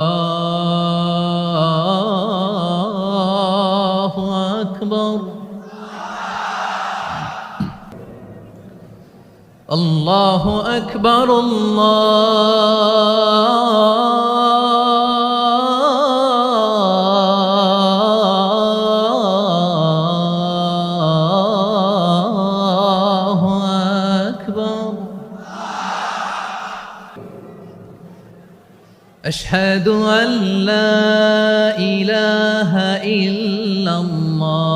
আল্লাহু আকবার আল্লাহু আকবার আল্লাহু আকবার আশহাদু আল্লা ইলাহা ইল্লাল্লাহ।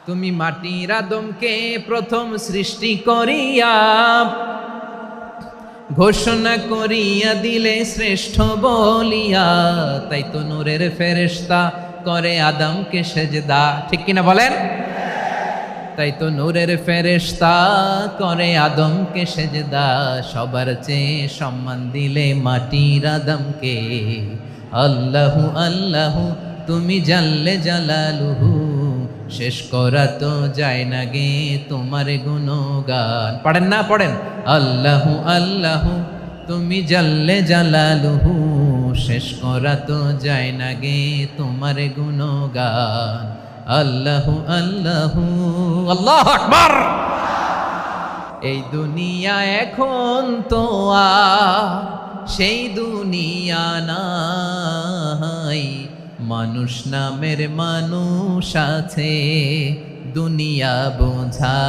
তুমি মাটির আদমকে প্রথম সৃষ্টি করিয়া ঘোষণা করিয়া দিলে শ্রেষ্ঠ বলিয়া, তাই তো নূরের ফেরেশতা করে আদমকে সেজদা। ঠিক কিনা বলেন? তাই তো নূরের ফেরেশতা করে আদমকে সেজদা। সবার চেয়ে সম্মান দিলে মাটির আদমকে। আল্লাহু আল্লাহু তুমি জাল্লে জালালুহু, শেষ করা তো যায় না গে তোমার গুণগান। পড়েন না? পড়েন। আল্লাহু আল্লাহু তুমি জাল্লে জালালুহু, শেষ করা তো যায় না গে তোমার গুণগান। আল্লাহু আল্লাহু আল্লাহু আকবার। এই দুনিয়া এখন তো আর সেই দুনিয়া নাই, মানুষ নামের মানুষ আছে দুনিয়া বোঝাই।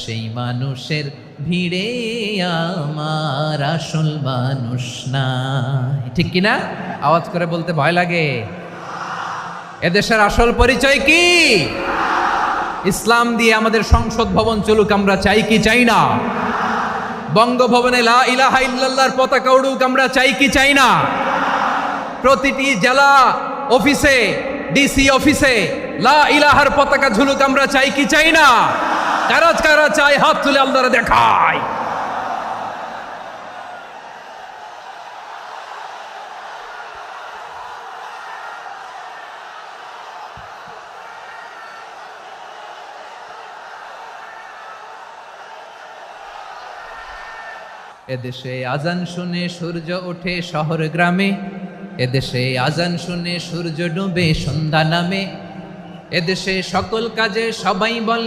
সেই মানুষের ভিড়ে আমার আসল মানুষ নাই। ঠিক কিনা? আওয়াজ করে বলতে ভয় লাগে। এদেশের আসল পরিচয় কি? ইসলাম দিয়ে আমাদের সংসদ ভবন চলুক, আমরা চাই কি চাই না? বঙ্গভবনে লা ইলাহা ইল্লাল্লাহর পতাকা উড়ুক, আমরা চাই কি চাই না? প্রতিটি জেলা অফিসে, ডিসি অফিসে লা ইলাহার পতাকা ঝুলুক, আমরা চাই কি চাই না? কারা কারা চাই হাত তুলে আল্লাহরে দেখায়। এদেশে আজান শুনে সূর্য ওঠে শহর গ্রামে, এদেশে আজান শুনে সূর্য ডুবে সন্ধ্যা নামে, এদেশে সকল কাজে সবাই বলে